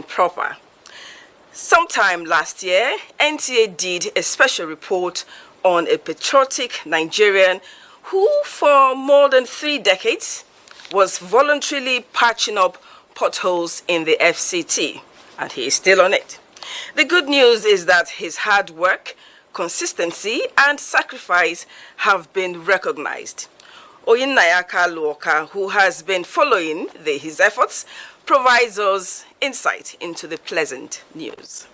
and proper. Sometime last year, NTA did a special report on a patriotic Nigerian who, for more than 3 decades, was voluntarily patching up potholes in the FCT, and he is still on it. The good news is that his hard work, consistency, and sacrifice have been recognized. Oyinnayaka Luoka, who has been following his efforts, provides us insight into the pleasant news.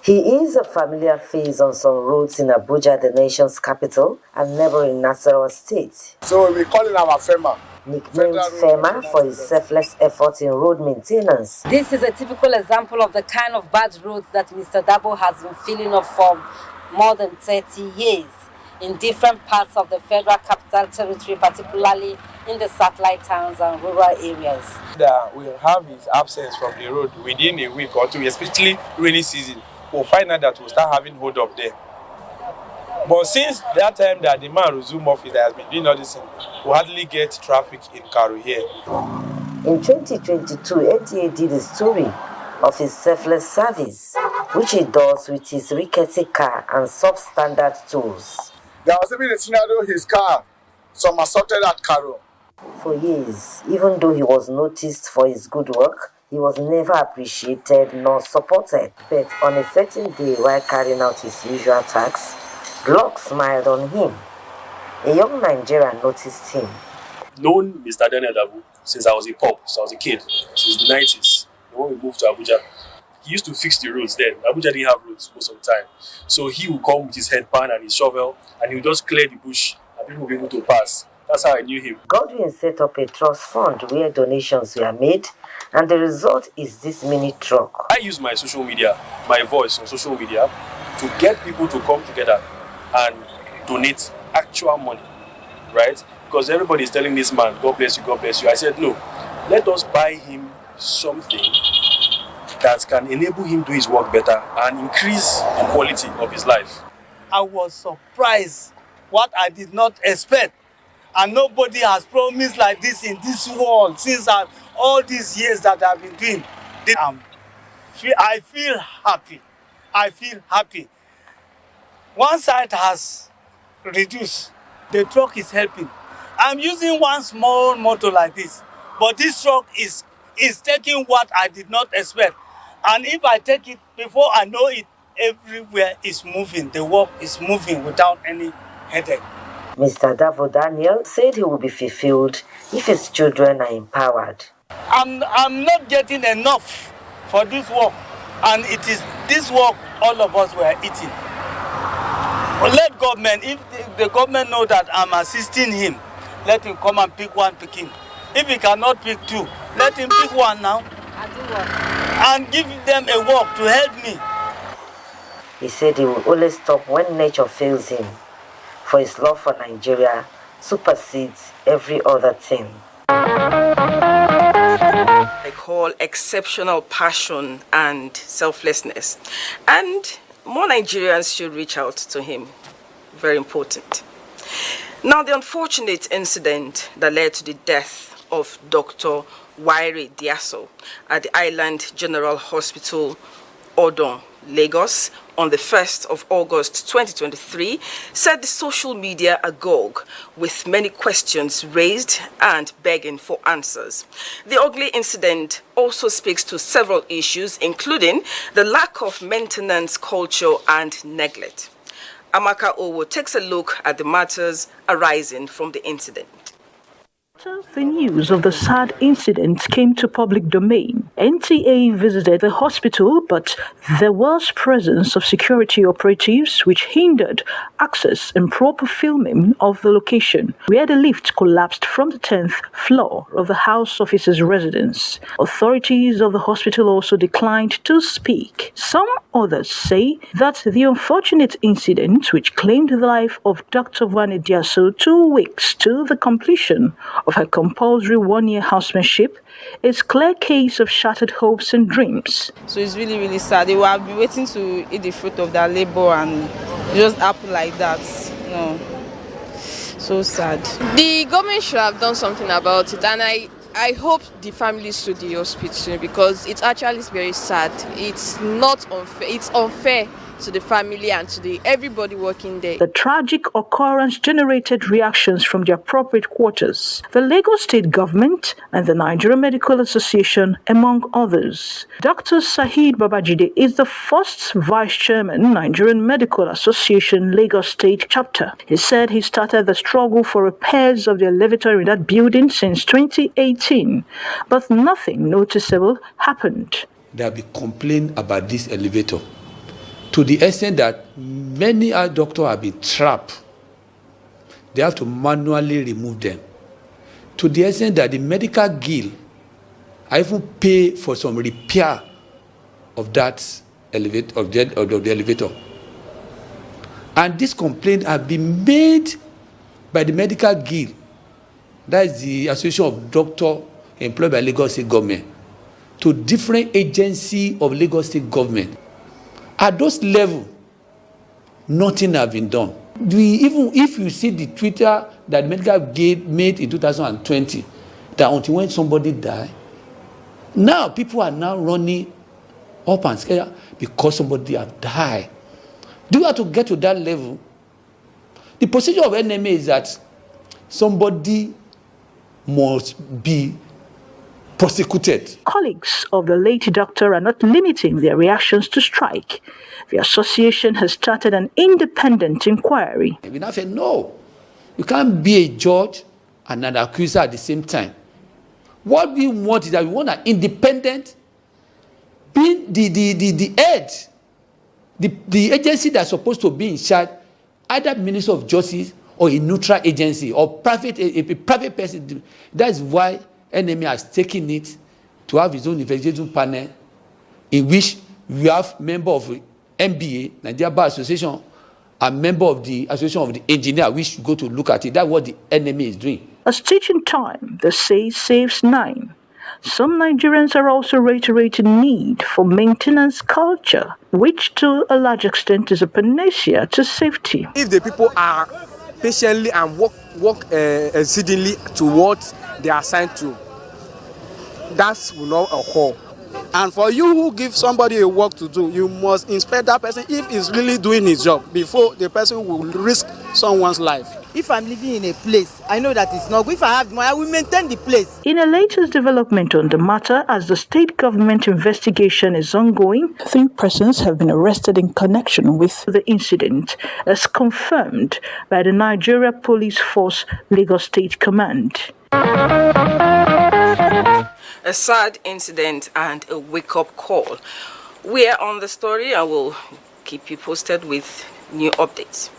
He is a familiar face on some roads in Abuja, the nation's capital, and neighboring Nasarawa State. So we call him our FEMA. Nicknamed FEMA for his selfless efforts in road maintenance. This is a typical example of the kind of bad roads that Mr. Dabo has been filling up for more than 30 years in different parts of the Federal Capital Territory, particularly in the satellite towns and rural areas. That we'll have his absence from the road within a week or two, especially rainy season. We'll find out that we'll start having hold up there. But since that time that the man resumed office that has been doing all this thing, we hardly get traffic in Karu here. In 2022, NTA did a story of his selfless service, which he does with his rickety car and substandard tools. There was even a scenario his car, some assaulted at Karu. For years, even though he was noticed for his good work, he was never appreciated nor supported. But on a certain day while carrying out his usual tasks, luck smiled on him. A young Nigerian noticed him. Known Mr. Daniel Dabu since I was a pup, since I was a kid, since the 90s. When we moved to Abuja, he used to fix the roads then. Abuja didn't have roads most of the time. So he would come with his headpan and his shovel and he would just clear the bush and people would be able to pass. That's how I knew him. Godwin set up a trust fund where donations were made, and the result is this mini truck. I use my social media, my voice on social media, to get people to come together and donate actual money, right? Because everybody is telling this man, God bless you, God bless you. I said, no, let us buy him something that can enable him do his work better and increase the quality of his life. I was surprised what I did not expect. And nobody has promised like this in this world since all these years that I've been doing. I feel happy. I feel happy. One side has reduced. The truck is helping. I'm using one small motor like this, but this truck is taking what I did not expect. And if I take it before I know it, everywhere is moving. The work is moving without any headache. Mr. Davo Daniel said he will be fulfilled if his children are empowered. I'm not getting enough for this work, and it is this work all of us were eating. Let government, if the government know that I'm assisting him, let him come and pick one picking. If he cannot pick two, let him pick one now and give them a work to help me. He said he will only stop when nature fails him, for his love for Nigeria supersedes every other thing. I call exceptional passion and selflessness. And more Nigerians should reach out to him. Very important. Now, the unfortunate incident that led to the death of Dr. Wairi Diaso at the Island General Hospital, Odon, Lagos, on the 1st of August 2023, set the social media agog with many questions raised and begging for answers. The ugly incident also speaks to several issues, including the lack of maintenance culture and neglect. Amaka Owo takes a look at the matters arising from the incident. After the news of the sad incident came to public domain, NTA visited the hospital, but there was presence of security operatives which hindered access and proper filming of the location, where the lift collapsed from the 10th floor of the house officer's residence. Authorities of the hospital also declined to speak. Some others say that the unfortunate incident, which claimed the life of Dr. Vani Diaso 2 weeks to the completion of her compulsory 1-year housemanship, is clear case of shattered hopes and dreams. So it's really, really sad. They will be waiting to eat the fruit of their labor and it just happen like that. No. So sad. The government should have done something about it, and I I hope the family sue the hospital because it actually is very sad. It's not unfair. It's unfair to the family and to everybody working there. The tragic occurrence generated reactions from the appropriate quarters, the Lagos State government and the Nigerian Medical Association, among others. Dr. Saheed Babajide is the first vice chairman, Nigerian Medical Association, Lagos State chapter. He said he started the struggle for repairs of the elevator in that building since 2018, but nothing noticeable happened. There have been complaints about this elevator, to the extent that many doctors have been trapped. They have to manually remove them. To the extent that the medical guild I even pay for some repair of that elevator, of the elevator. And this complaint has been made by the medical guild, that is the Association of Doctors employed by Lagos State government, to different agencies of Lagos State government. At those levels, nothing has been done. Even if you see the Twitter that the medical guild made in 2020, that until when somebody died, now people are now running up and scared because somebody has died. Do you have to get to that level? The procedure of NMA is that somebody must be prosecuted. Colleagues of the late doctor are not limiting their reactions to strike. The association has started an independent inquiry. We now say, no, you can't be a judge and an accuser at the same time. What we want is that we want an independent, being the head, the agency that's supposed to be in charge, either Minister of Justice or a neutral agency or a private person. That's why NMA has taken it to have its own investigation panel, in which we have member of the NBA, Nigeria Bar Association, and member of the Association of the Engineer, which go to look at it. That's what the NMA is doing. A stitch in time, they say, saves 9. Some Nigerians are also reiterating need for maintenance culture, which to a large extent is a panacea to safety. If the people are patiently and work exceedingly to what they are assigned to, that will not occur. And for you who give somebody a work to do, you must inspect that person if he's really doing his job before the person will risk someone's life. If I'm living in a place, I know that it's not good. If I have money, I will maintain the place. In a latest development on the matter, as the state government investigation is ongoing, 3 persons have been arrested in connection with the incident, as confirmed by the Nigeria Police Force Lagos State Command. A sad incident and a wake-up call. We are on the story and will keep you posted with new updates.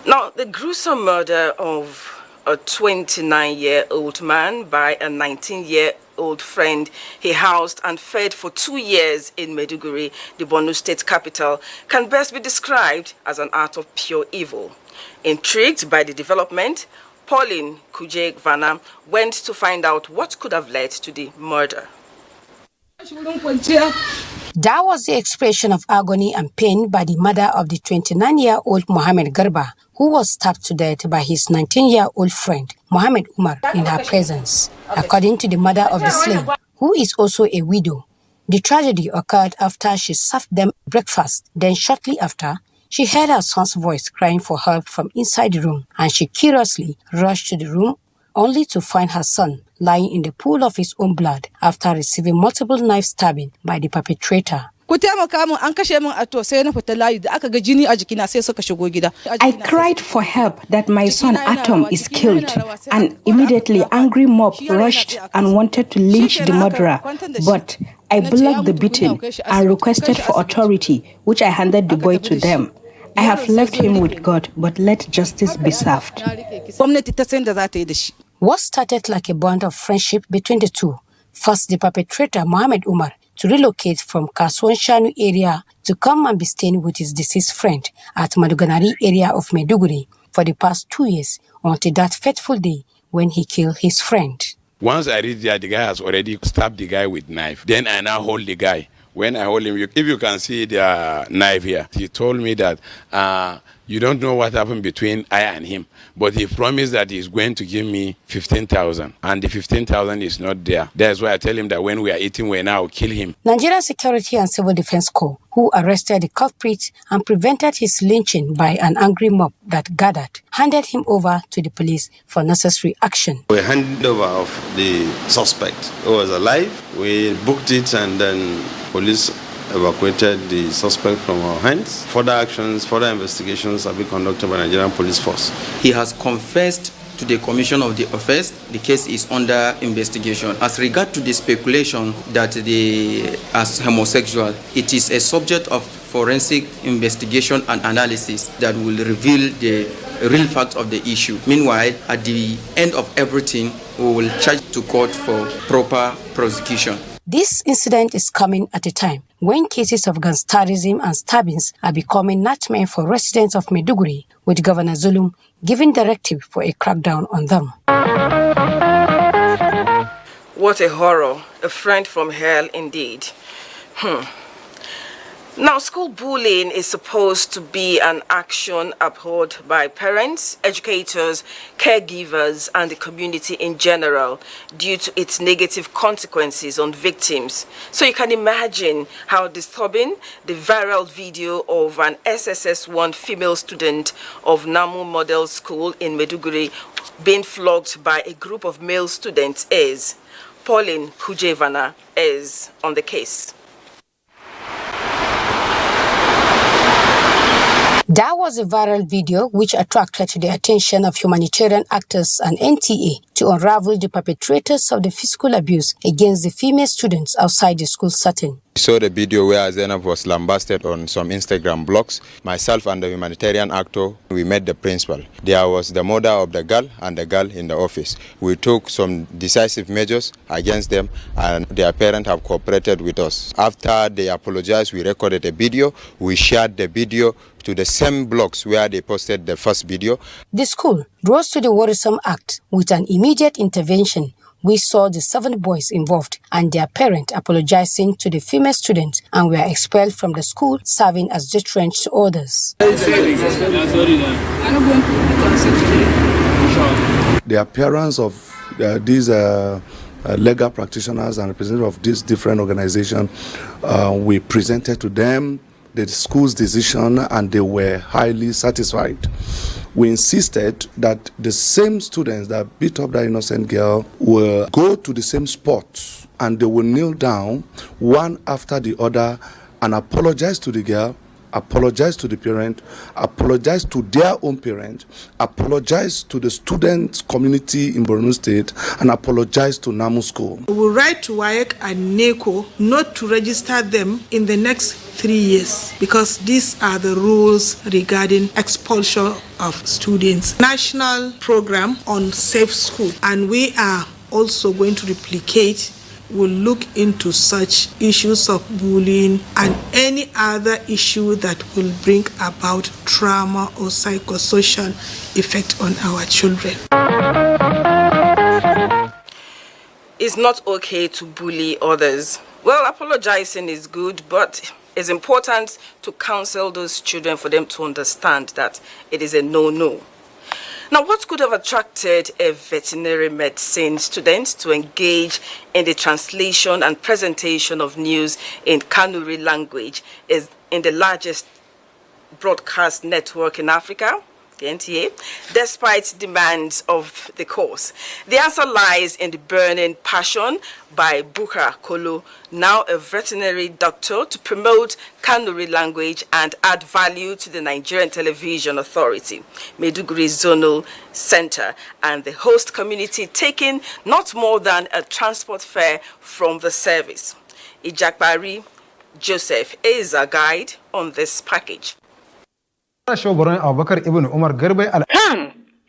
Now, the gruesome murder of a 29-year-old man by a 19-year-old friend he housed and fed for 2 years in Maiduguri, the Borno state capital, can best be described as an act of pure evil. Intrigued by the development, Pauline Kuje-Gvana went to find out what could have led to the murder. That was the expression of agony and pain by the mother of the 29-year-old Mohammed Garba, who was stabbed to death by his 19-year-old friend, Mohammed Umar, in her presence. According to the mother of the slain, who is also a widow, the tragedy occurred after she served them breakfast. Then shortly after, she heard her son's voice crying for help from inside the room, and she curiously rushed to the room only to find her son lying in the pool of his own blood after receiving multiple knife stabbing by the perpetrator. I cried for help that my son Atom is killed, and immediately angry mob rushed and wanted to lynch the murderer, but I blocked the beating and requested for authority, which I handed the boy to them. I have left him with God, but let justice be served. What started like a bond of friendship between the two forced the perpetrator, Mohammed Umar, to relocate from Kasuan Shanu area to come and be staying with his deceased friend at Maduganari area of Maiduguri for the past 2 years, until that fateful day when he killed his friend. Once I reached there, the guy has already stabbed the guy with knife. Then I now hold the guy. When I hold him, if you can see the knife here, he told me that you don't know what happened between I and him, but he promised that he's going to give me 15,000, and the 15,000 is not there. That's why I tell him that when we are eating, we now kill him. Nigerian Security and Civil Defense Corps, who arrested the culprit and prevented his lynching by an angry mob that gathered, handed him over to the police for necessary action. We handed over of the suspect who was alive. We booked it, and then police evacuated the suspect from our hands. Further actions, further investigations have been conducted by Nigerian Police Force. He has confessed to the commission of the offense. The case is under investigation. As regard to the speculation that as homosexual, it is a subject of forensic investigation and analysis that will reveal the real facts of the issue. Meanwhile, at the end of everything, we will charge to court for proper prosecution. This incident is coming at a time when cases of gangsterism and stabbings are becoming nightmare for residents of Maiduguri, with Governor Zulum giving directive for a crackdown on them. What a horror. A friend from hell indeed. Now, school bullying is supposed to be an action abhorred by parents, educators, caregivers, and the community in general due to its negative consequences on victims. So you can imagine how disturbing the viral video of an SSS1 female student of Namu Model School in Maiduguri being flogged by a group of male students is. Pauline Kujevana is on the case. That was a viral video which attracted the attention of humanitarian actors and NTA to unravel the perpetrators of the physical abuse against the female students outside the school setting. We saw the video where Zainab was lambasted on some Instagram blogs. Myself and the humanitarian actor, we met the principal. There was the mother of the girl and the girl in the office. We took some decisive measures against them, and their parents have cooperated with us. After they apologized, we recorded a video. We shared the video to the same blogs where they posted the first video. The school rose to the worrisome act with an immediate intervention. We saw the 7 boys involved and their parent apologizing to the female students and were expelled from the school, serving as deterrent to others. The appearance of these legal practitioners and representatives of these different organizations, we presented to them the school's decision, and they were highly satisfied. We insisted that the same students that beat up that innocent girl will go to the same spot and they will kneel down one after the other and apologize to the girl, apologize to the parent, apologize to their own parent, apologize to the student community in Borno State, and apologize to Namu School. We will write to WAEC and NECO not to register them in the next 3 years because these are the rules regarding expulsion of students. National program on safe school, and we are also going to replicate. Will look into such issues of bullying and any other issue that will bring about trauma or psychosocial effect on our children. It's not okay to bully others. Well, apologizing is good, but it's important to counsel those children for them to understand that it is a no-no. Now, what could have attracted a veterinary medicine student to engage in the translation and presentation of news in Kanuri language is in the largest broadcast network in Africa, the NTA, despite demands of the course? The answer lies in the burning passion by Buka Kolo, now a veterinary doctor, to promote Kanuri language and add value to the Nigerian Television Authority, Maiduguri Zonal Center, and the host community taking not more than a transport fare from the service. Ijakbari Joseph is a guide on this package. Calm,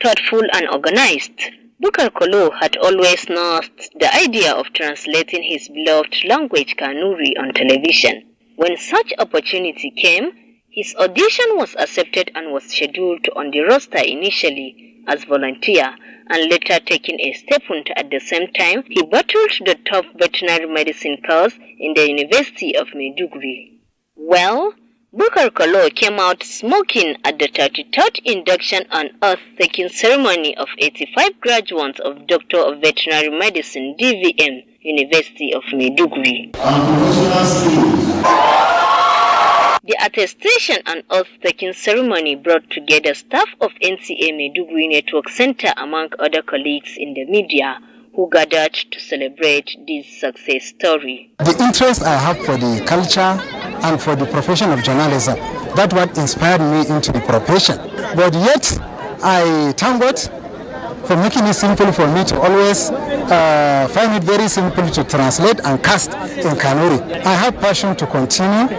thoughtful and organized, Bukar Kolo had always nursed the idea of translating his beloved language Kanuri on television. When such opportunity came, his audition was accepted and was scheduled on the roster initially as volunteer and later taking a stipend. At the same time, he battled the top veterinary medicine course in the University of Maiduguri. Well, Bukar Kolo came out smoking at the 33rd induction and oath-taking ceremony of 85 graduates of Doctor of Veterinary Medicine (DVM), University of Maiduguri. The attestation and oath-taking ceremony brought together staff of NTA Maiduguri Network Center among other colleagues in the media who gathered to celebrate this success story. The interest I have for the culture and for the profession of journalism, that's what inspired me into the profession. But yet, I thank God for making it simple for me to always find it very simple to translate and cast in Kanuri. I have passion to continue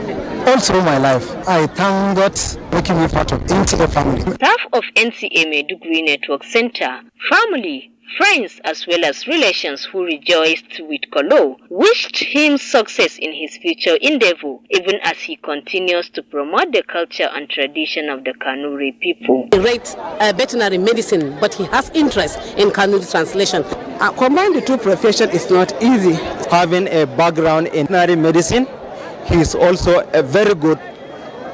all through my life. I thank God for making me part of NTA family. Staff of NTA Maiduguri Network Center, family, friends as well as relations who rejoiced with Kolo wished him success in his future endeavor, even as he continues to promote the culture and tradition of the Kanuri people. He writes veterinary medicine, but he has interest in Kanuri translation. Combine the two professions is not easy. Having a background in veterinary medicine, he is also a very good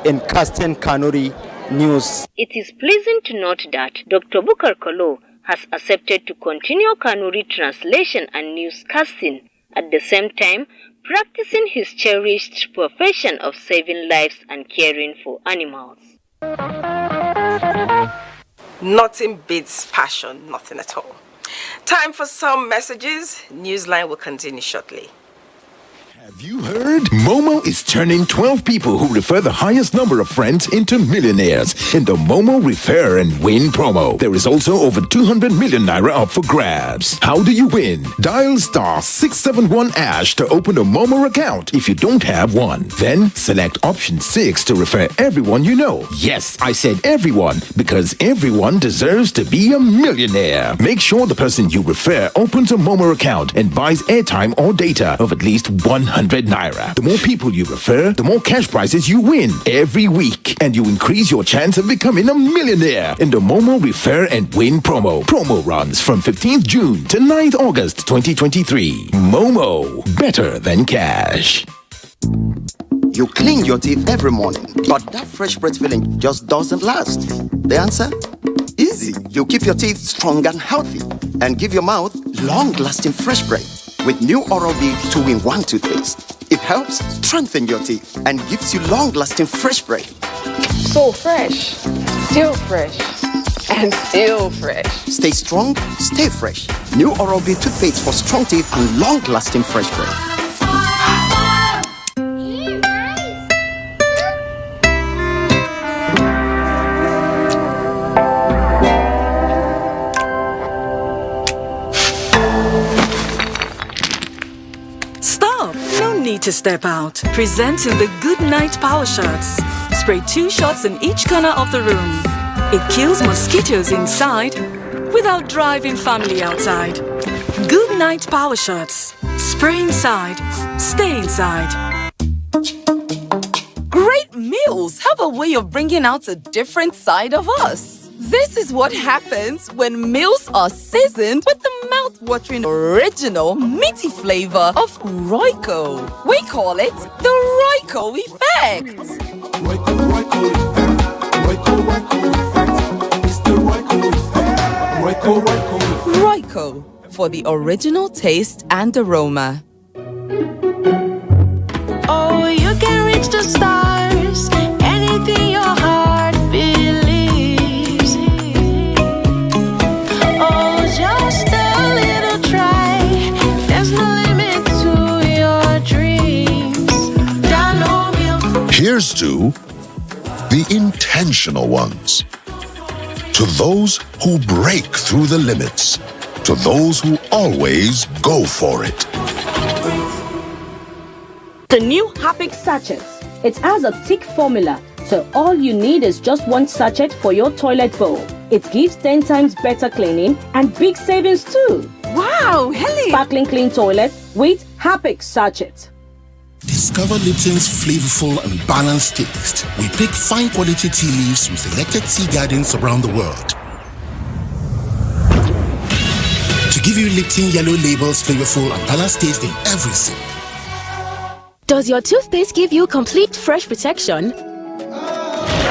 in casting Kanuri news. It is pleasing to note that Dr. Bukar Kolo has accepted to continue Kanuri translation and newscasting, at the same time practicing his cherished profession of saving lives and caring for animals. Nothing beats passion, nothing at all. Time for some messages. Newsline will continue shortly. Have you heard? Momo is turning 12 people who refer the highest number of friends into millionaires in the Momo Refer and Win promo. There is also over 200 million naira up for grabs. How do you win? Dial *671# to open a Momo account if you don't have one. Then select option 6 to refer everyone you know. Yes, I said everyone, because everyone deserves to be a millionaire. Make sure the person you refer opens a Momo account and buys airtime or data of at least 100 naira. The more people you refer, the more cash prizes you win every week, and you increase your chance of becoming a millionaire in the Momo Refer and Win promo. Promo runs from 15th June to 9th August 2023. Momo, better than cash. You clean your teeth every morning, but that fresh breath feeling just doesn't last. The answer? Easy. You keep your teeth strong and healthy and give your mouth long-lasting fresh breath. With new Oral-B 2-in-1 toothpaste. It helps strengthen your teeth and gives you long-lasting fresh breath. So fresh, still fresh, and still fresh. Stay strong, stay fresh. New Oral-B toothpaste for strong teeth and long-lasting fresh breath. To step out. Presenting the Good Night Power Shots. Spray 2 shots in each corner of the room. It kills mosquitoes inside without driving family outside. Good Night Power Shots. Spray inside, stay inside. Great meals have a way of bringing out a different side of us. This is what happens when meals are seasoned with the mouth-watering original meaty flavor of Royco. We call it the Royco effect. Royco, for the original taste and aroma. Oh, you can reach the stars, anything your heart believes. Oh, just a little try, there's no limit to your dreams. Here's to the intentional ones. To those who break through the limits. To those who always go for it. The new Happic sachets. It has a thick formula, so all you need is just one sachet for your toilet bowl. It gives 10 times better cleaning and big savings too. Wow, Helen! Sparkling clean toilet with Happic sachet. Discover Lipton's flavorful and balanced taste. We pick fine quality tea leaves from selected tea gardens around the world. to give you Lipton Yellow Label's flavorful and balanced taste in every sip. Does your toothpaste give you complete fresh protection?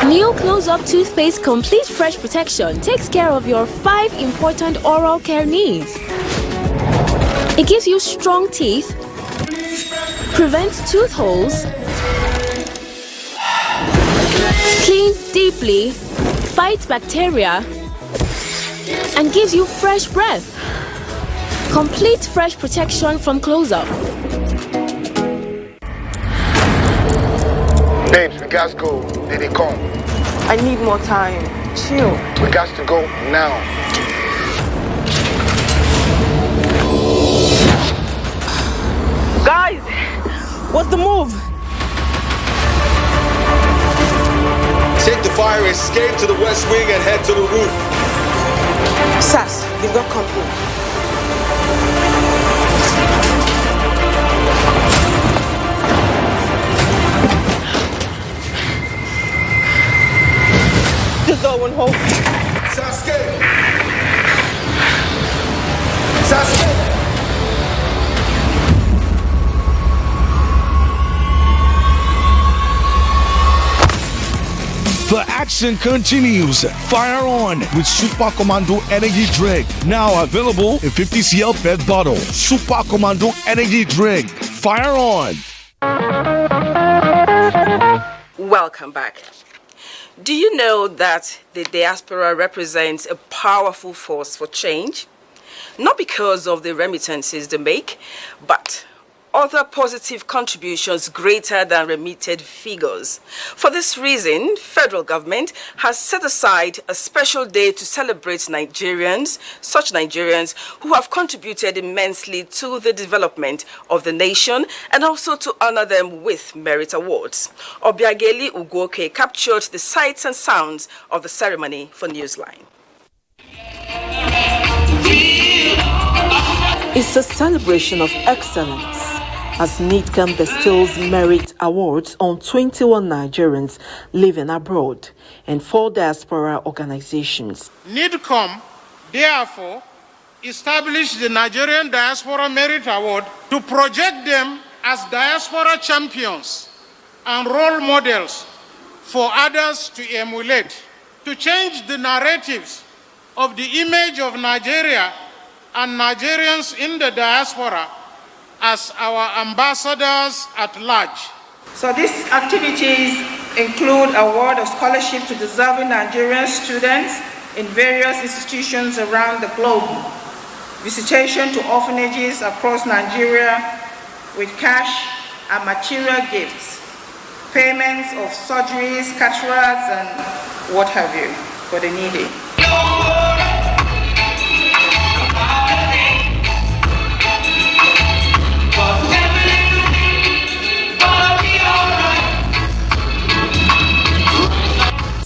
New Close-Up Toothpaste Complete Fresh Protection takes care of your 5 important oral care needs. It gives you strong teeth, prevents tooth holes, cleans deeply, fights bacteria, and gives you fresh breath. Complete fresh protection from Close-Up. Babes, we gotta go. Did they come? I need more time. Chill. We got to go now. Guys, what's the move? Take the fire escape to the west wing and head to the roof. Sass, you've got company. This door won't hold. Sasuke! Sasuke! The action continues. Fire on with Super Commando Energy Drink. Now available in 50cl PET bottle. Super Commando Energy Drink. Fire on. Welcome back. Do you know that the diaspora represents a powerful force for change? Not because of the remittances they make, but other positive contributions greater than remitted figures. For this reason, federal government has set aside a special day to celebrate such Nigerians who have contributed immensely to the development of the nation, and also to honor them with merit awards. Obiageli Ugoke captured the sights and sounds of the ceremony for Newsline. It's a celebration of excellence as NIDCAM bestows merit awards on 21 Nigerians living abroad and 4 diaspora organizations. NIDCAM, therefore, established the Nigerian Diaspora Merit Award to project them as diaspora champions and role models for others to emulate, to change the narratives of the image of Nigeria and Nigerians in the diaspora as our ambassadors at large. So these activities include award of scholarship to deserving Nigerian students in various institutions around the globe, visitation to orphanages across Nigeria with cash and material gifts, payments of surgeries, cataracts, and what have you for the needy.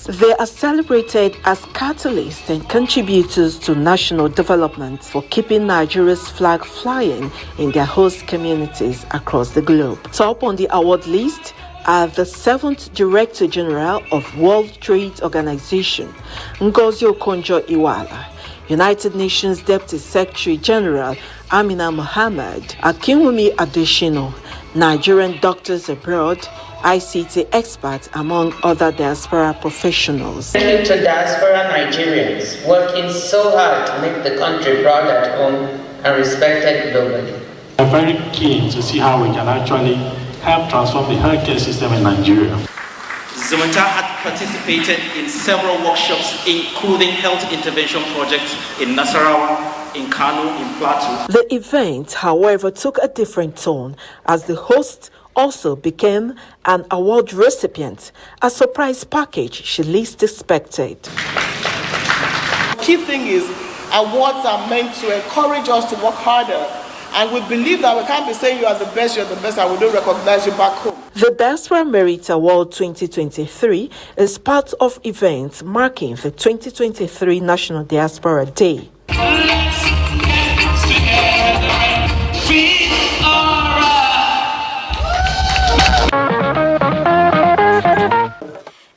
They are celebrated as catalysts and contributors to national development for keeping Nigeria's flag flying in their host communities across the globe. Top on the award list are the 7th Director General of World Trade Organization, Ngozi Okonjo-Iweala, United Nations Deputy Secretary General Amina Mohammed, Akinwumi Adesina, Nigerian doctors abroad, ICT experts, among other diaspora professionals. Thank you to diaspora Nigerians working so hard to make the country proud at home and respected globally. I'm very keen to see how we can actually help transform the healthcare system in Nigeria. Zumunta had participated in several workshops, including health intervention projects in Nasarawa, in Kano, in Plateau. The event, however, took a different tone as the host also became an award recipient, a surprise package she least expected. Key thing is, awards are meant to encourage us to work harder, and we believe that we can't be saying you are the best, and we don't recognize you back home. The Diaspora Merit Award 2023 is part of events marking the 2023 National Diaspora Day.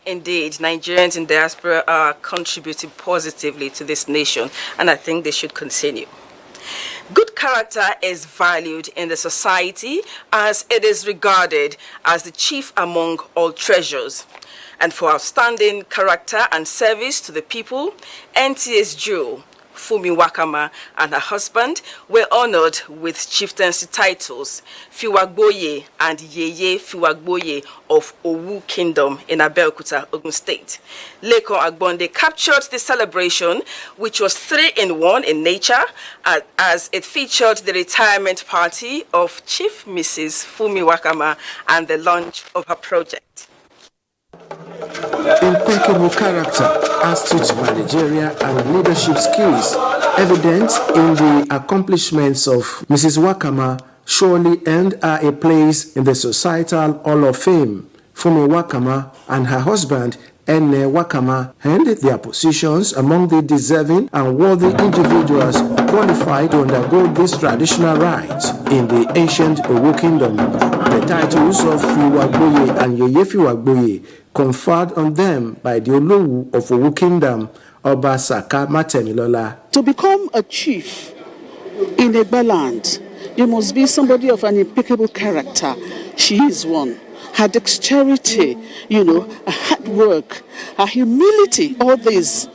Indeed, Nigerians in diaspora are contributing positively to this nation, and I think they should continue. Good character is valued in the society as it is regarded as the chief among all treasures. And for outstanding character and service to the people, NTA's jewel, Fumi Wakama, and her husband were honored with chieftaincy titles, Fiwagboye and Yeye Fiwagboye of Owu Kingdom in Abeokuta, Ogun State. Lekon Agbonde captured the celebration, which was 3-in-1 in nature, as it featured the retirement party of Chief Mrs. Fumi Wakama and the launch of her project. Impeccable character, astute managerial and leadership skills, evident in the accomplishments of Mrs. Wakama, surely earned her a place in the Societal Hall of Fame. Fumi Wakama and her husband, Ene Wakama, earned their positions among the deserving and worthy individuals qualified to undergo this traditional rite in the ancient Owu Kingdom. The titles of Fiwagboye and Yeye Fiwagboye conferred on them by the Olowu of Owu Kingdom, Oba Saka Matemilola. To become a chief in Egbaland, you must be somebody of an impeccable character. She is one. Her dexterity, her hard work, her humility, all this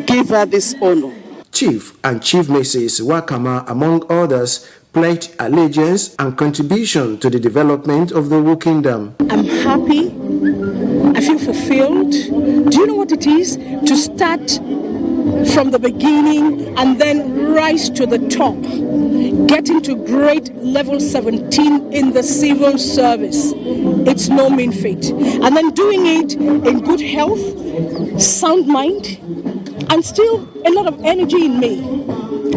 gave her this honor. Chief and Chief Mrs. Wakama, among others, pledged allegiance and contribution to the development of the Owu Kingdom. I'm happy. I feel fulfilled. Do you know what it is to start from the beginning and then rise to the top, getting to grade level 17 in the civil service? It's no mean feat. And then doing it in good health, sound mind, and still a lot of energy in me.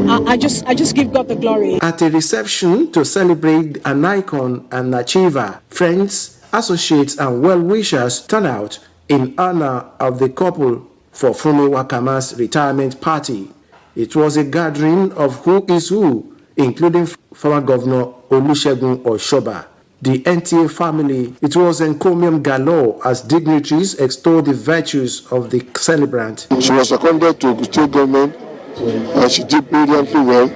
I just give God the glory. At a reception to celebrate an icon and achiever, friends, associates, and well-wishers turn out in honor of the couple for Fumi Wakama's retirement party. It was a gathering of who is who, including former Governor Olusegun Oshoba. The NTA family, it was encomium galore as dignitaries extolled the virtues of the celebrant. She was seconded to the state government and she did brilliantly well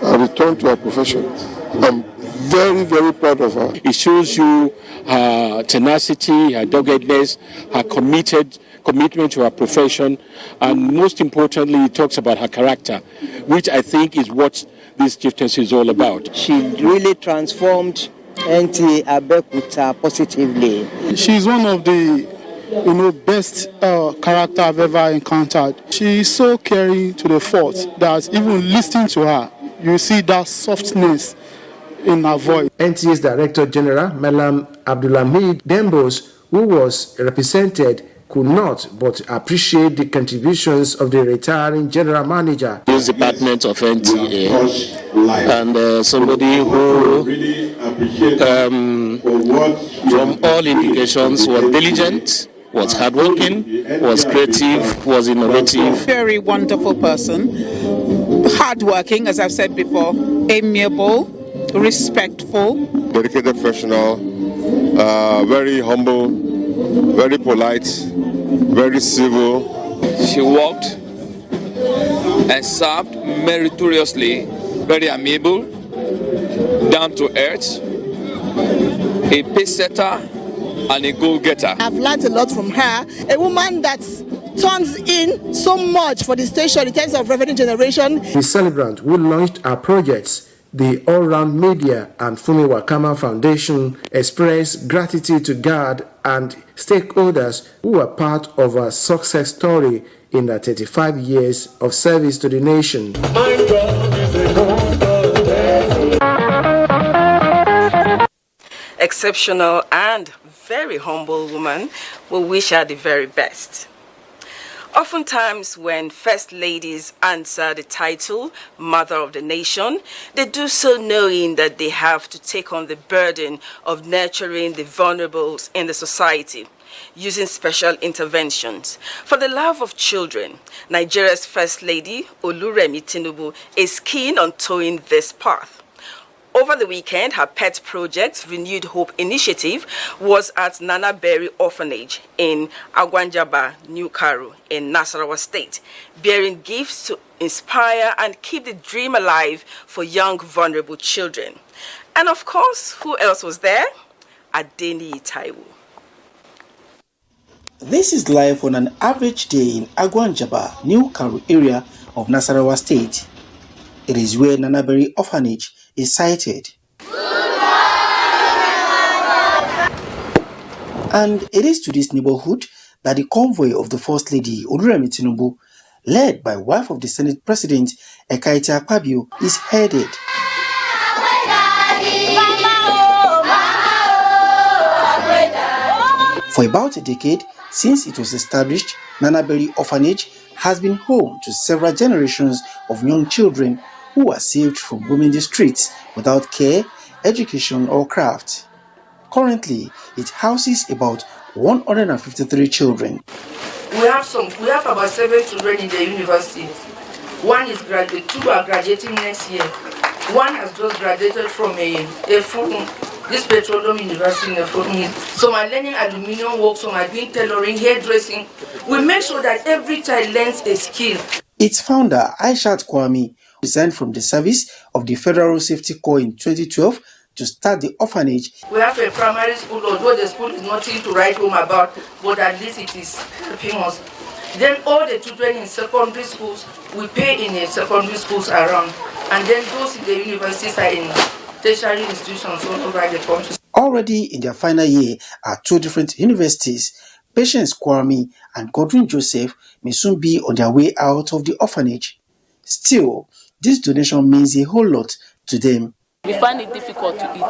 and returned to her profession. I'm very, very proud of her. It shows you her tenacity, her doggedness, her commitment to her profession, and most importantly, it talks about her character, which I think is what this chieftaincy is all about. She really transformed NTA Abeokuta positively. She's one of the best character I've ever encountered. She is so caring to the fault that even listening to her, you see that softness in her voice. NTA's Director General, Malam Abdulhamid Dembos, who was represented, could not but appreciate the contributions of the retiring General Manager. This department of NTA and somebody who, from all indications, was diligent, was hardworking, was creative, was innovative. Very wonderful person, hardworking, as I've said before, amiable, respectful, dedicated professional, very humble, very polite, very civil. She worked and served meritoriously, very amiable, down to earth, a pace setter and a goal getter. I've learned a lot from her, a woman that turns in so much for the station in terms of revenue generation. The celebrant who launched our projects, the All-Round Media and Fumi Wakama Foundation, expressed gratitude to God and stakeholders who were part of our success story in the 35 years of service to the nation. Exceptional and very humble woman, we wish her the very best. Oftentimes, when First Ladies answer the title Mother of the Nation, they do so knowing that they have to take on the burden of nurturing the vulnerables in the society, using special interventions. For the love of children, Nigeria's First Lady, Oluremi Tinubu, is keen on towing this path. Over the weekend, her pet project, Renewed Hope Initiative, was at Nana Berry Orphanage in Agwanjaba, New Karu, in Nasarawa State, bearing gifts to inspire and keep the dream alive for young, vulnerable children. And of course, who else was there? Adeni Taiwo. This is life on an average day in Agwanjaba, New Karu area of Nasarawa State. It is where Nanaberry Orphanage is sited. And it is to this neighborhood that the convoy of the First Lady, Oluremi Tinubu, led by wife of the Senate President, Ekaete Akpabio, is headed. For about a decade, since it was established, Nanaberry Orphanage has been home to several generations of young children who were saved from roaming the streets without care, education or craft. Currently, it houses about 153 children. We have about 7 children in the university. One is graduate, 2 are graduating next year. One has just graduated from this petroleum university in Efurun. So I'm learning aluminium work, so I'm doing tailoring, hairdressing. We make sure that every child learns a skill. Its founder, Aishat Kwame, resigned from the service of the Federal Safety Corps in 2012 to start the orphanage. We have a primary school, although the school is nothing to write home about, but at least it is helping us. Then all the children in secondary schools, we pay in the secondary schools around. And then those in the universities are in tertiary institutions all over the country. Already in their final year at 2 different universities, Patience Kwame and Godwin Joseph may soon be on their way out of the orphanage. Still, this donation means a whole lot to them. We find it difficult to eat.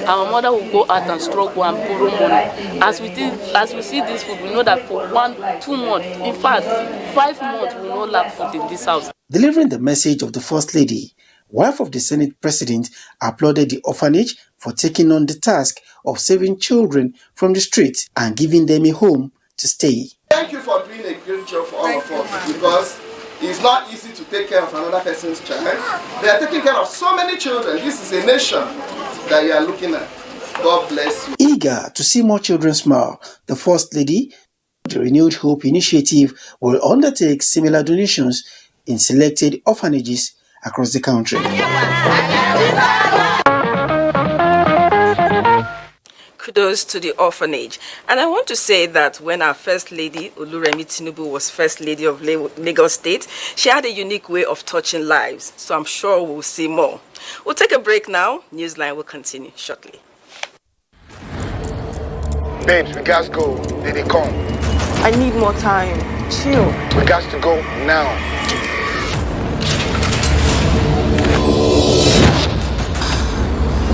Our mother will go out and struggle and borrow money. As we see this food, we know that for 1-2 months, in fact, 5 months, we will not lack food in this house. Delivering the message of the First Lady, wife of the Senate President applauded the orphanage for taking on the task of saving children from the streets and giving them a home to stay. Thank you for doing a great job for all of us, because it's not easy to take care of another person's child. They are taking care of so many children. This is a nation that you are looking at. God bless you. Eager to see more children smile, the First Lady, the Renewed Hope Initiative, will undertake similar donations in selected orphanages across the country. Kudos to the orphanage. And I want to say that when our First Lady, Oluremi Tinubu, was First Lady of Lagos State, she had a unique way of touching lives. So I'm sure we'll see more. We'll take a break now. Newsline will continue shortly. Babes, we gotta go. Did they come? I need more time. Chill. We got to go now.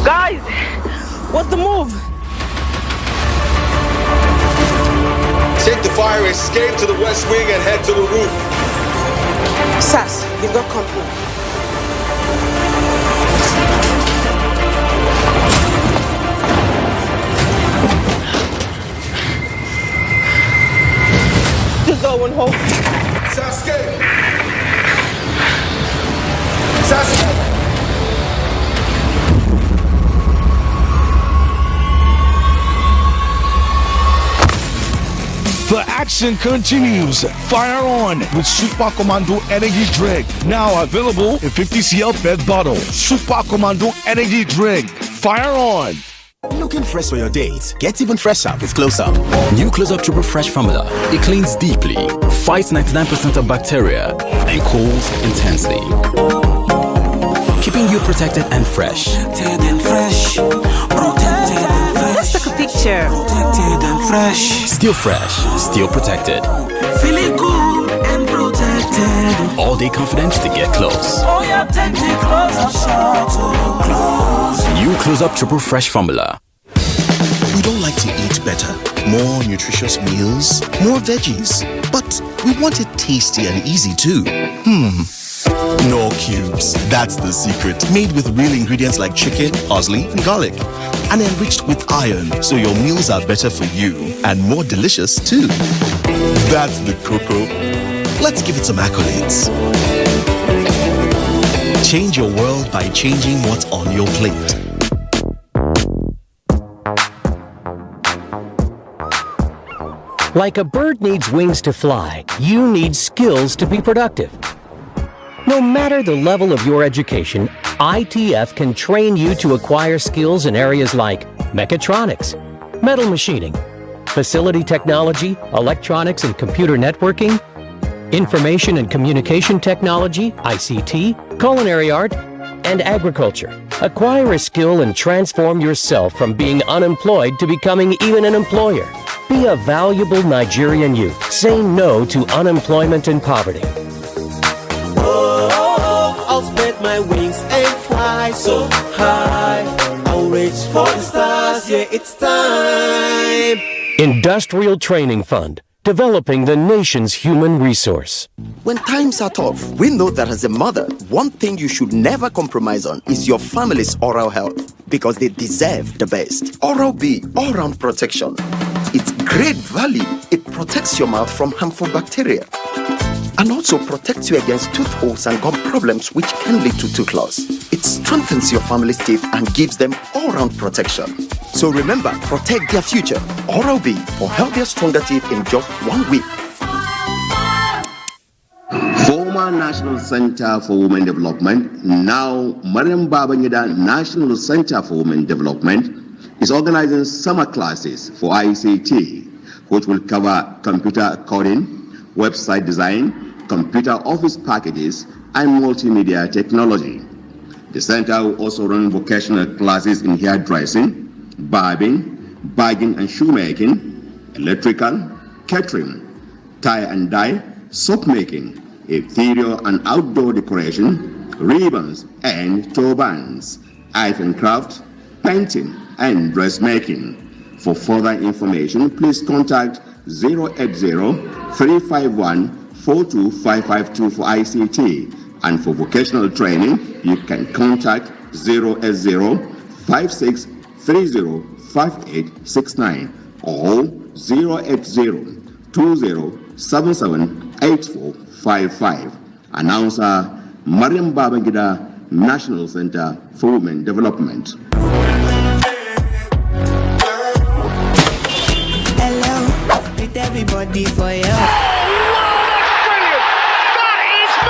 Guys, what's the move? Take the fire escape to the west wing and head to the roof. Sass, you've got company. This door won't hold. Sasuke! Sasuke! The action continues. Fire on with Super Commando Energy Drink. Now available in 50cl PET bottle. Super Commando Energy Drink. Fire on. Looking fresh for your dates? Get even fresher with Close Up. New Close Up Triple Fresh formula. It cleans deeply, fights 99% of bacteria, and cools intensely, keeping you protected and fresh. Protected and fresh. Let's take a picture. Protected and fresh. Still fresh, still protected. Feeling cool and protected. All day confidence to get close. Oh yeah, take me closer, close. New Close Up Triple Fresh formula. We don't like to eat better, more nutritious meals, more veggies, but we want it tasty and easy too. No cubes. That's the secret. Made with real ingredients like chicken, parsley, and garlic. And enriched with iron, so your meals are better for you and more delicious too. That's the cocoa. Let's give it some accolades. Change your world by changing what's on your plate. Like a bird needs wings to fly, you need skills to be productive. No matter the level of your education, ITF can train you to acquire skills in areas like mechatronics, metal machining, facility technology, electronics and computer networking, information and communication technology, ICT, culinary art, and agriculture. Acquire a skill and transform yourself from being unemployed to becoming even an employer. Be a valuable Nigerian youth. Say no to unemployment and poverty. I'll spread my wings and fly so high. I'll reach for the stars, yeah, it's time. Industrial Training Fund, developing the nation's human resource. When times are tough, we know that as a mother, one thing you should never compromise on is your family's oral health, because they deserve the best. Oral-B, all-round protection. It's great value. It protects your mouth from harmful bacteria and also protects you against tooth holes and gum problems which can lead to tooth loss. It strengthens your family's teeth and gives them all-round protection. So remember, protect their future. Oral-B for healthier, stronger teeth in just 1 week. Former National Center for Women Development, now Mariam Babangida National Center for Women Development, is organizing summer classes for ICT, which will cover computer coding, website design, computer office packages, and multimedia technology. The center will also run vocational classes in hairdressing, barbing, bagging and shoemaking, electrical, catering, tie and dye, soap making, interior and outdoor decoration, ribbons and turbans, art and craft, painting and dressmaking. For further information, please contact 080-351-42552 for ICT, and for vocational training, you can contact 080-5630-5869 or 080-2077-8455. Announcer Mariam Babangida, National Center for Women Development. Everybody for you.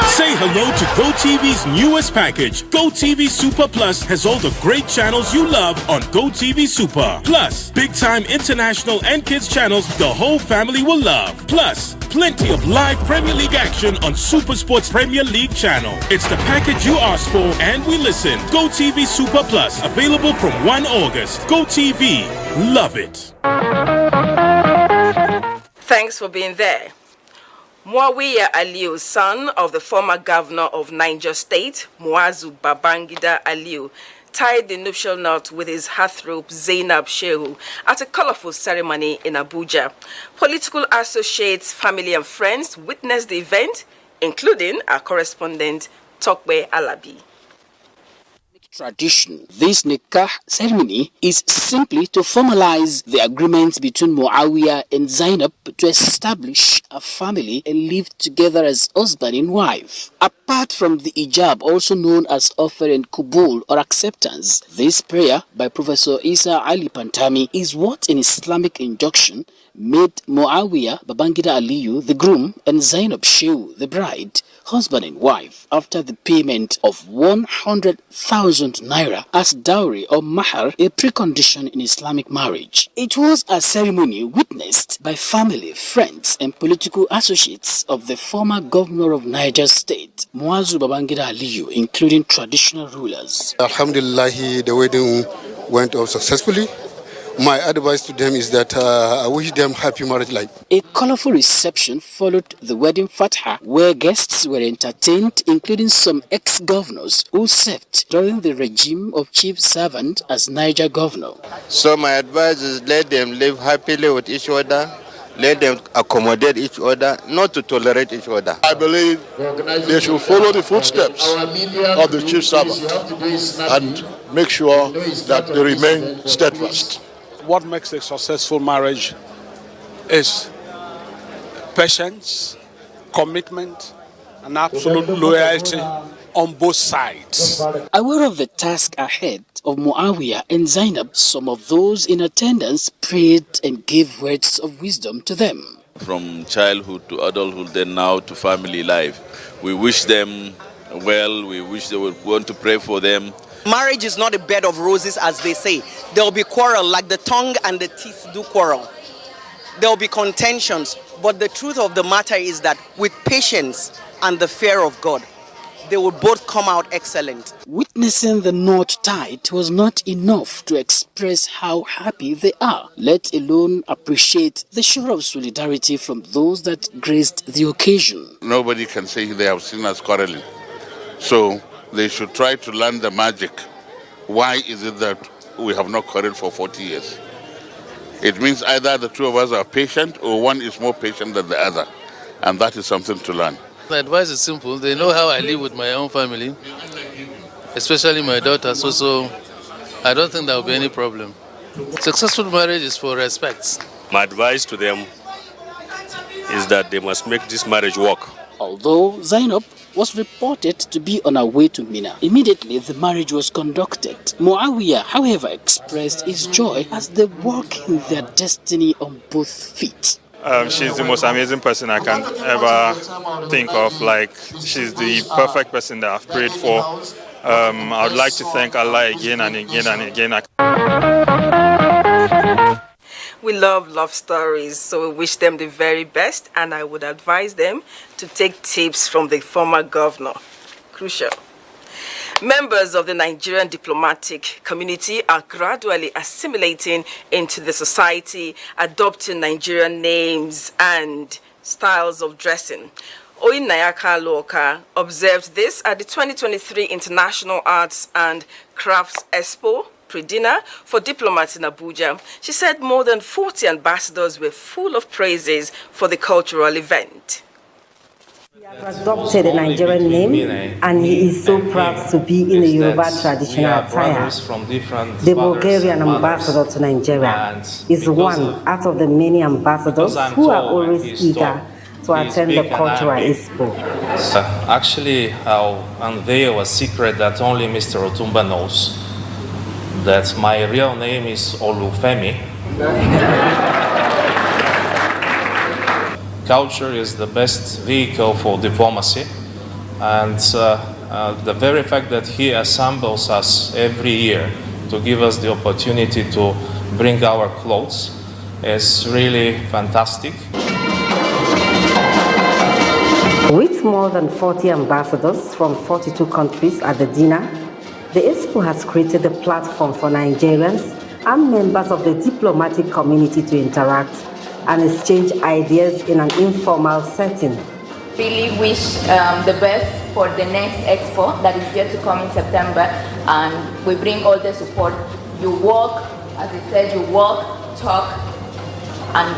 Say hello to GoTV's newest package. GoTV Super Plus has all the great channels you love on GoTV Super. Plus, big-time international and kids channels the whole family will love. Plus, plenty of live Premier League action on Super Sports Premier League channel. It's the package you asked for and we listen. GoTV Super Plus, available from 1 August. GoTV, love it. Thanks for being there. Muawiya Aliyu, son of the former governor of Niger State, Muazu Babangida Aliyu, tied the nuptial knot with his heartthrob Zainab Shehu at a colorful ceremony in Abuja. Political associates, family and friends witnessed the event, including our correspondent Tokwe Alabi. Tradition. This nikah ceremony is simply to formalize the agreement between Muawiyah and Zainab to establish a family and live together as husband and wife. Apart from the ijab, also known as offering kubul or acceptance, this prayer by Professor Isa Ali Pantami is what in Islamic injunction made Muawiyah Babangida Aliyu the groom and Zainab Shehu the bride, husband and wife, after the payment of 100,000 naira as dowry or mahar, a precondition in Islamic marriage. It was a ceremony witnessed by family, friends and political associates of the former governor of Niger State, Muazu Babangida Aliyu, including traditional rulers. Alhamdulillah, the wedding went off successfully. My advice to them is that I wish them happy marriage life. A colorful reception followed the wedding fatha, where guests were entertained, including some ex-governors who served during the regime of chief servant as Niger governor. So my advice is let them live happily with each other, let them accommodate each other, not to tolerate each other. I believe they should follow the footsteps of the chief servant and make sure that they remain steadfast. What makes a successful marriage is patience, commitment, and absolute loyalty on both sides. Aware of the task ahead of Muawiyah and Zainab, some of those in attendance prayed and gave words of wisdom to them. From childhood to adulthood, then now to family life. We wish them well, we want to pray for them. Marriage is not a bed of roses, as they say. There will be quarrel, like the tongue and the teeth do quarrel. There will be contentions, but the truth of the matter is that with patience and the fear of God, they will both come out excellent. Witnessing the knot tied was not enough to express how happy they are, let alone appreciate the show of solidarity from those that graced the occasion. Nobody can say they have seen us quarreling. So they should try to learn the magic. Why is it that we have not quarreled for 40 years? It means either the two of us are patient or one is more patient than the other. And that is something to learn. My advice is simple. They know how I live with my own family, especially my daughter, so I don't think there will be any problem. Successful marriage is for respect. My advice to them is that they must make this marriage work. Although Zainab was reported to be on her way to Mina, immediately the marriage was conducted. Muawiyah, however, expressed his joy as they walk in their destiny on both feet. She's the most amazing person I can ever think of. Like, she's the perfect person that I've prayed for. I would like to thank Allah again and again and again. We love stories, so we wish them the very best, and I would advise them to take tips from the former governor. Crucial. Members of the Nigerian diplomatic community are gradually assimilating into the society, adopting Nigerian names and styles of dressing. Oyinayaka Loka observed this at the 2023 International Arts and Crafts Expo pre-dinner for diplomats in Abuja. She said more than 40 ambassadors were full of praises for the cultural event. He has adopted a Nigerian name and he is so proud to be in the Yoruba traditional attire. The Bulgarian ambassador to Nigeria is one out of the many ambassadors who are always eager to attend the cultural expo. Actually, I'll unveil a secret that only Mr. Otumba knows. That my real name is Olufemi. Culture is the best vehicle for diplomacy, and the very fact that he assembles us every year to give us the opportunity to bring our clothes is really fantastic. With more than 40 ambassadors from 42 countries at the dinner, the expo has created a platform for Nigerians and members of the diplomatic community to interact and exchange ideas in an informal setting. Really wish the best for the next expo that is yet to come in September, and we bring all the support. You walk, as I said, you walk, talk, and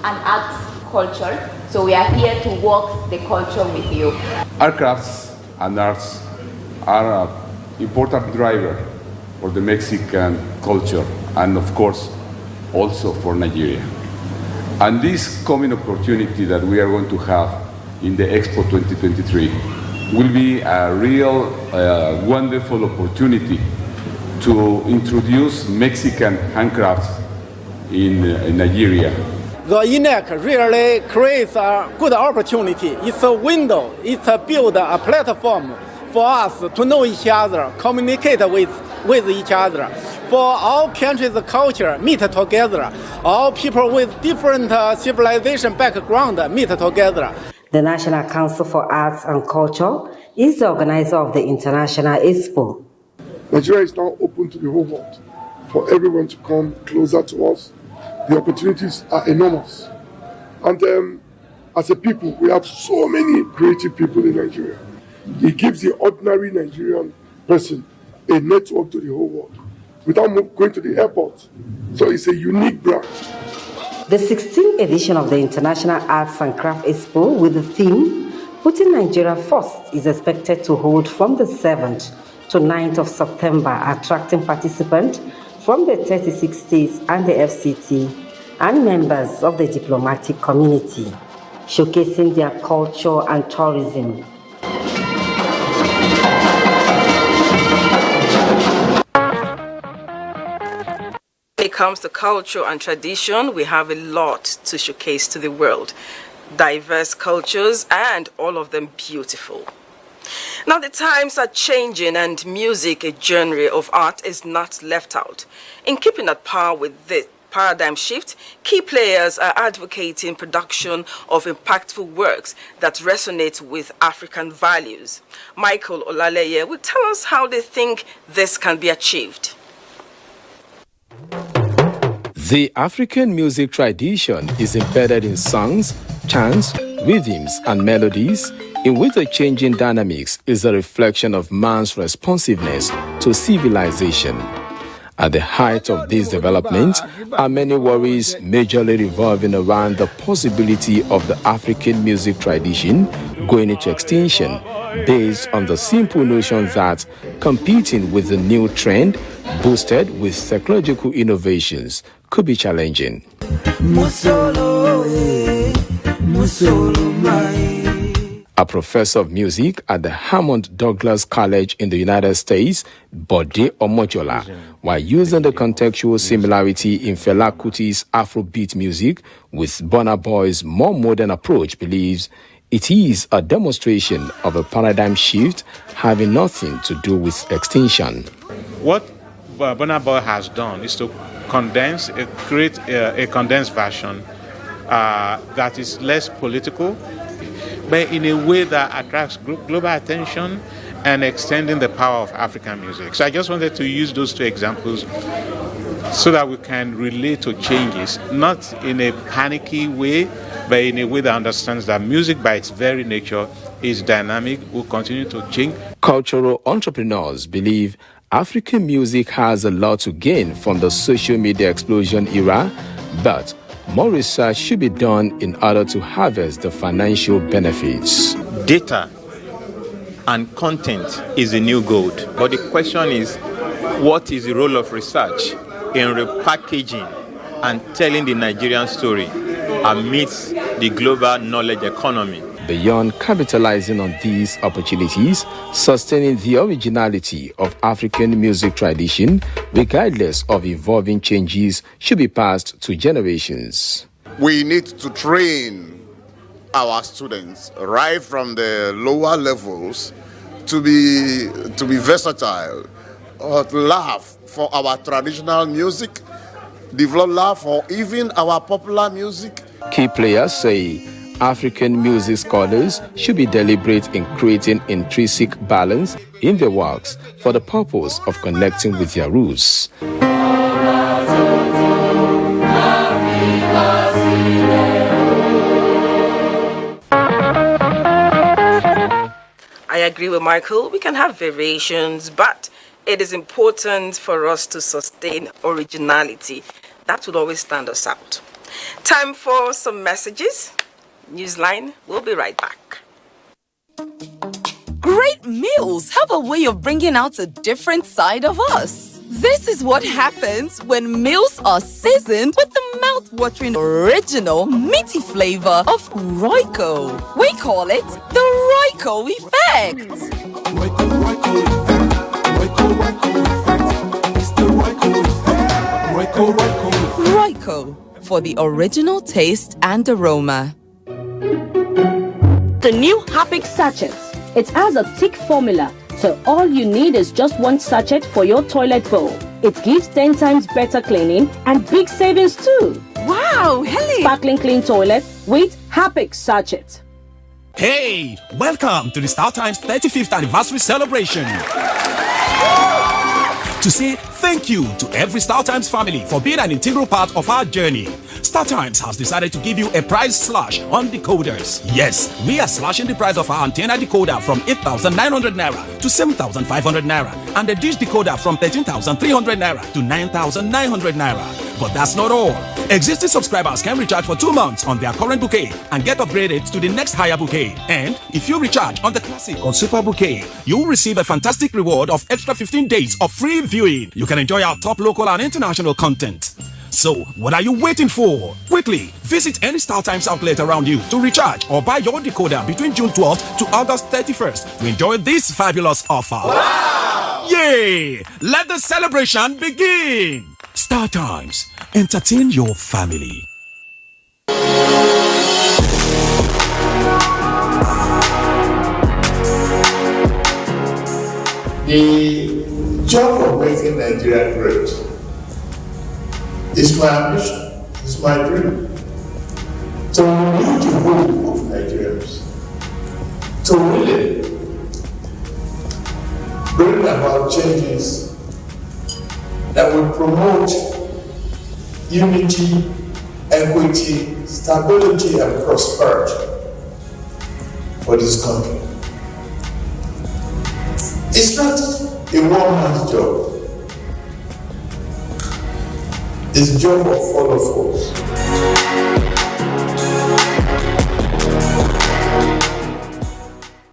act culture. So we are here to walk the culture with you. Our crafts and arts are an important driver for the Mexican culture and, of course, also for Nigeria. And this coming opportunity that we are going to have in the Expo 2023 will be a real wonderful opportunity to introduce Mexican handcrafts in Nigeria. The INEC really creates a good opportunity. It's a window, it's a build a platform for us to know each other, communicate with each other. For all countries' culture meet together. All people with different civilization background meet together. The National Council for Arts and Culture is the organizer of the International Expo. Nigeria is now open to the whole world for everyone to come closer to us. The opportunities are enormous. And as a people, we have so many creative people in Nigeria. It gives the ordinary Nigerian person a network to the whole world without going to the airport. So it's a unique brand. The 16th edition of the International Arts and Crafts Expo with the theme Putting Nigeria First is expected to hold from the 7th to 9th of September, attracting participants from the 36 states and the FCT and members of the diplomatic community, showcasing their culture and tourism. it comes to culture and tradition, we have a lot to showcase to the world. Diverse cultures and all of them beautiful. Now the times are changing and music, a genre of art, is not left out. In keeping at par with this paradigm shift, key players are advocating production of impactful works that resonate with African values. Michael Olaleye will tell us how they think this can be achieved. The African music tradition is embedded in songs, chants, rhythms, and melodies, in which the changing dynamics is a reflection of man's responsiveness to civilization. At the height of this development are many worries majorly revolving around the possibility of the African music tradition going into extinction based on the simple notion that competing with the new trend boosted with technological innovations could be challenging. A professor of music at the Hammond Douglas College in the United States, Bode Omojola, while using the contextual similarity in Fela Kuti's Afrobeat music with Burna Boy's more modern approach, believes it is a demonstration of a paradigm shift having nothing to do with extinction. What Burna Boy has done is to create a condensed version that is less political, but in a way that attracts global attention and extending the power of African music. So I just wanted to use those two examples so that we can relate to changes, not in a panicky way, but in a way that understands that music by its very nature is dynamic, will continue to change. Cultural entrepreneurs believe African music has a lot to gain from the social media explosion era, but more research should be done in order to harvest the financial benefits. Data and content is the new gold. But the question is, what is the role of research in repackaging and telling the Nigerian story amidst the global knowledge economy? Beyond capitalizing on these opportunities, sustaining the originality of African music tradition, regardless of evolving changes, should be passed to generations. We need to train our students right from the lower levels to be versatile, to love for our traditional music, develop love for even our popular music. Key players say African music scholars should be deliberate in creating intrinsic balance in their works for the purpose of connecting with their roots. I agree with Michael. We can have variations, but it is important for us to sustain originality. That would always stand us out. Time for some messages. Newsline, we'll be right back. Great meals have a way of bringing out a different side of us. This is what happens when meals are seasoned with the mouth-watering original meaty flavor of Royco. We call it the Royco effect. Royco, for the original taste and aroma. The new Happy Sachets. It has a thick formula, so all you need is just one sachet for your toilet bowl. It gives 10 times better cleaning and big savings too. Wow, Helen! Sparkling clean toilet with Happy Sachet. Hey, welcome to the Star Times 35th anniversary celebration. To say thank you to every Star Times family for being an integral part of our journey. Star Times has decided to give you a price slash on decoders. Yes, we are slashing the price of our antenna decoder from 8,900 naira to 7,500 naira and the dish decoder from 13,300 naira to 9,900 naira. But that's not all. Existing subscribers can recharge for 2 months on their current bouquet and get upgraded to the next higher bouquet. And if you recharge on the classic or super bouquet, you will receive a fantastic reward of extra 15 days of free viewing. You can enjoy our top local and international content. So, what are you waiting for? Quickly, visit any Star Times outlet around you to recharge or buy your decoder between June 12th to August 31st to enjoy this fabulous offer. Wow! Yay! Let the celebration begin! Star Times, entertain your family. The job of making Nigeria great is my ambition, is my dream. To renew the hope of Nigerians, to really bring about changes that will promote unity, equity, stability, and prosperity for this country. It's not a one-man's job. It's a job of all of us.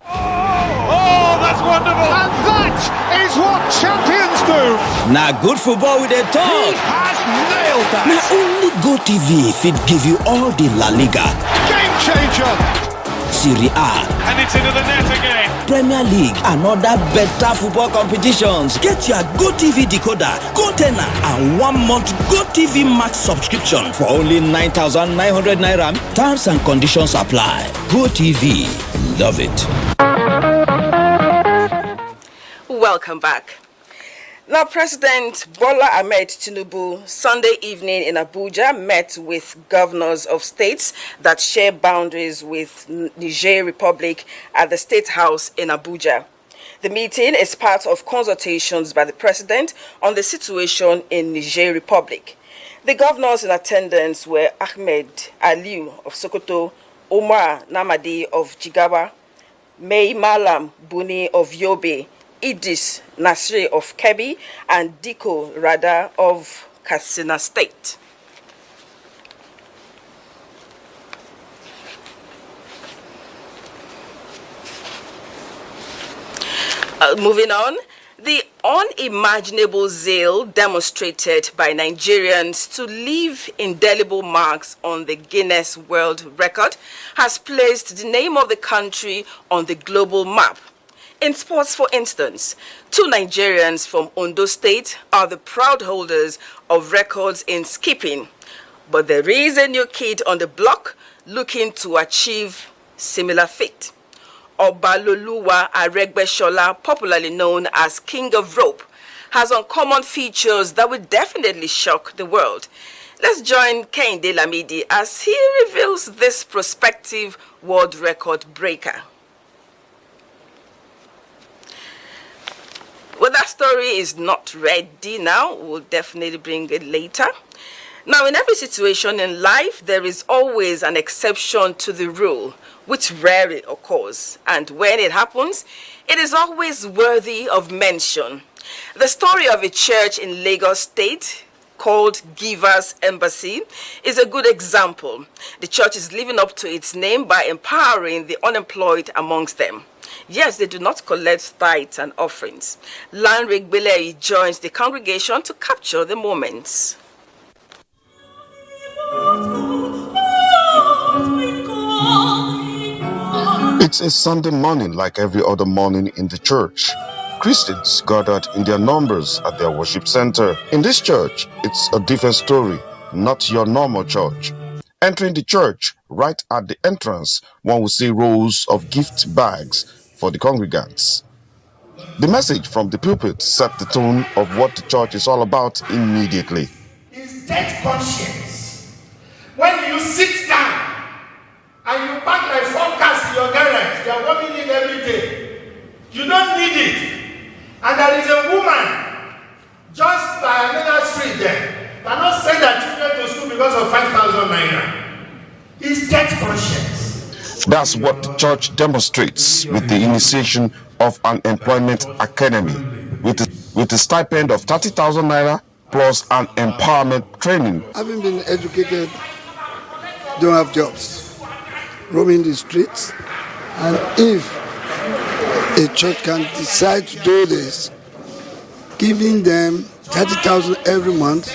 Oh, that's wonderful! And that is what champions do! Now good football with a talk. He has nailed that! Now only GoTV fit give you all the La Liga, Game changer! Serie A, And it's into the net again! Premier League, and other better football competitions. Get your GoTV decoder, GoTenna, and 1 month GoTV Max subscription for only 9,900 naira. Terms and conditions apply. GoTV, love it. Welcome back. Now, President Bola Ahmed Tinubu, Sunday evening in Abuja, met with governors of states that share boundaries with Niger Republic at the State House in Abuja. The meeting is part of consultations by the President on the situation in Niger Republic. The governors in attendance were Ahmed Aliu of Sokoto, Omar Namadi of Jigawa, May Malam Buni of Yobe, Idris Nasri of Kebbi, and Diko Rada of Katsina State. Moving on, the unimaginable zeal demonstrated by Nigerians to leave indelible marks on the Guinness World Record has placed the name of the country on the global map. In sports, for instance, 2 Nigerians from Ondo State are the proud holders of records in skipping. But there is a new kid on the block looking to achieve similar feat. Obaloluwa Aregbeshola, popularly known as King of Rope, has uncommon features that will definitely shock the world. Let's join Kehinde Lamidi as he reveals this prospective world record breaker. Well, that story is not ready now. We'll definitely bring it later. Now, in every situation in life, there is always an exception to the rule, which rarely occurs. And when it happens, it is always worthy of mention. The story of a church in Lagos State called Giver's Embassy is a good example. The church is living up to its name by empowering the unemployed amongst them. Yes, they do not collect tithes and offerings. Lanre Gbeleyi joins the congregation to capture the moments. It's a Sunday morning like every other morning in the church. Christians gathered in their numbers at their worship center. In this church, it's a different story, not your normal church. Entering the church, right at the entrance, one will see rows of gift bags for the congregants. The message from the pulpit set the tone of what the church is all about immediately. Is debt conscience. When you sit down and you pack like 4 cars in your garage, you are walking in every day. You don't need it. And there is a woman just by another street there cannot send her children to school because of 5,000 naira. Is debt conscience. That's what the church demonstrates with the initiation of an employment academy with a stipend of 30,000 naira plus an empowerment training. Having been educated, don't have jobs, roaming the streets, and if a church can decide to do this, giving them 30,000 every month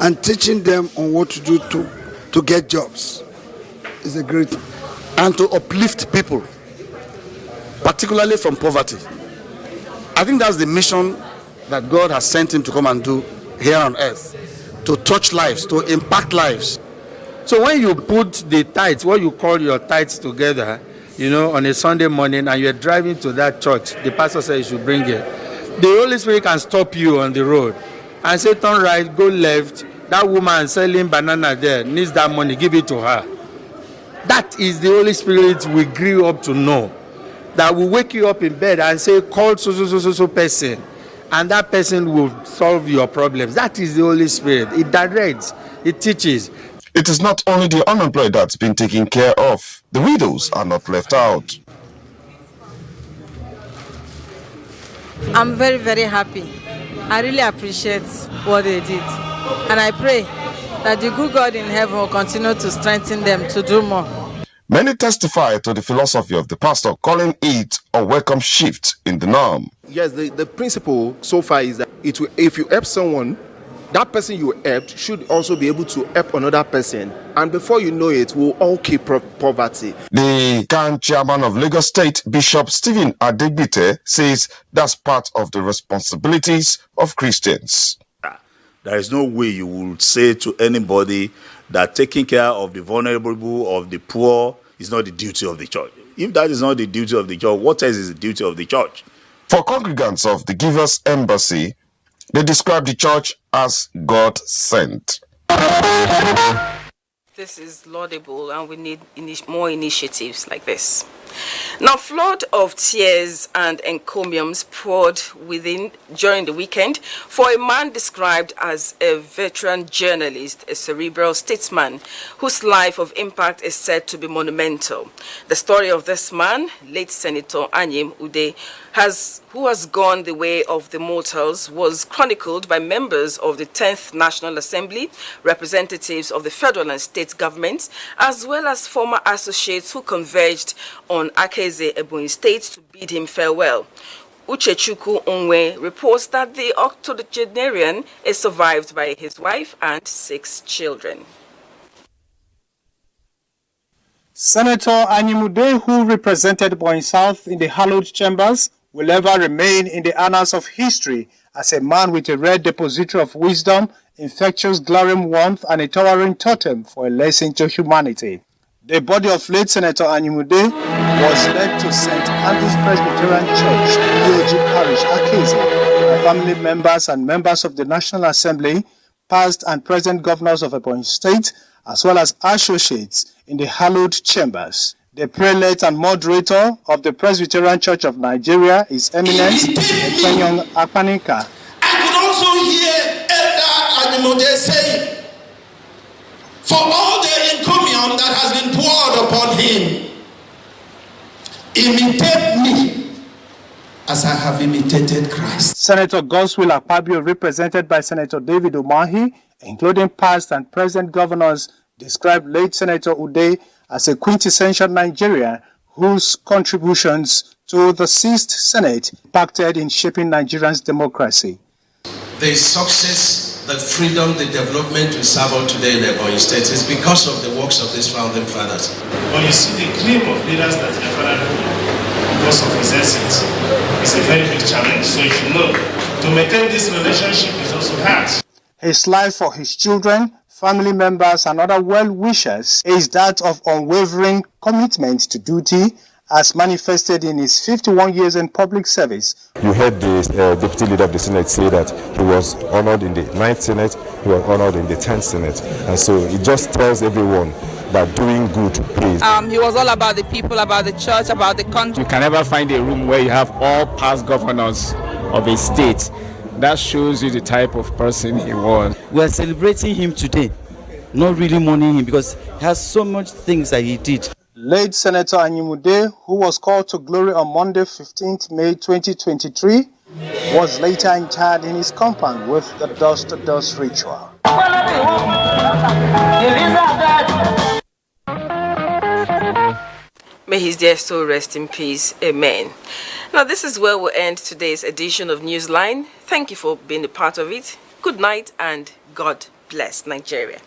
and teaching them on what to do to get jobs is a great thing. And to uplift people, particularly from poverty. I think that's the mission that God has sent him to come and do here on earth. to touch lives, to impact lives. So when you put the tithes, what you call your tithes together, on a Sunday morning, and you're driving to that church, the pastor says you should bring it. The Holy Spirit can stop you on the road and say, turn right, go left. That woman selling banana there needs that money, give it to her. That is the Holy Spirit we grew up to know. That will wake you up in bed and say, call so person, and that person will solve your problems. That is the Holy Spirit. It directs, it teaches. It is not only the unemployed that's been taken care of. The widows are not left out. I'm very, very happy. I really appreciate what they did. And I pray that the good God in heaven will continue to strengthen them to do more. Many testify to the philosophy of the pastor, calling it a welcome shift in the norm. Yes, the principle so far is that if you help someone, that person you helped should also be able to help another person. And before you know it, we'll all keep poverty. The current chairman of Lagos State, Bishop Stephen Adegbite, says that's part of the responsibilities of Christians. There is no way you will say to anybody that taking care of the vulnerable, of the poor, is not the duty of the church. If that is not the duty of the church, what else is the duty of the church? For congregants of the Givers Embassy, they describe the church as God sent. This is laudable, and we need more initiatives like this. Now, flood of tears and encomiums poured within during the weekend for a man described as a veteran journalist, a cerebral statesman, whose life of impact is said to be monumental. The story of this man, late Senator Anyim Ude, who has gone the way of the mortals, was chronicled by members of the 10th National Assembly, representatives of the federal and state governments, as well as former associates who converged on Akeze Ebonyi State to bid him farewell. Uchechukwu Onwe reports that the octogenarian is survived by his wife and 6 children. Senator Anyimude, who represented Ebonyi South in the hallowed chambers, will ever remain in the annals of history as a man with a rare depository of wisdom, infectious glaring warmth, and a towering totem for a lesson to humanity. The body of late Senator Anyimude was led to St. Andrew's Presbyterian Church, EOG Parish, Akeze, by family members and members of the National Assembly, past and present governors of Ebonyi State, as well as associates in the hallowed chambers. The prelate and moderator of the Presbyterian Church of Nigeria is eminent Ifenyong Akpanika. I could also hear Elder Anyimude saying, for all the encomium that has been poured upon him, imitate me as I have imitated Christ. Senator Godswill Akpabio, represented by Senator David Umahi, including past and present governors, described late Senator Ude as a quintessential Nigerian whose contributions to the 6th Senate impacted in shaping Nigeria's democracy. The success, the freedom, the development we serve on today in Ebonyi State is because of the works of these founding fathers. When you see the claim of leaders that your father because of his essence, it's a very big challenge. So you should know, to maintain this relationship is also hard. His life for his children, family members, and other well-wishers is that of unwavering commitment to duty, as manifested in his 51 years in public service. You heard the deputy leader of the Senate say that he was honored in the 9th Senate, he was honored in the 10th Senate. And so it just tells everyone that doing good pays. He was all about the people, about the church, about the country. You can never find a room where you have all past governors of a state. That shows you the type of person he was. We are celebrating him today, not really mourning him, because he has so much things that he did. Late Senator Anyimude, who was called to glory on Monday, 15th May 2023, was later interred in his compound with the dust-to-dust ritual. May his dear soul rest in peace. Amen. Now, this is where we'll end today's edition of Newsline. Thank you for being a part of it. Good night and God bless Nigeria.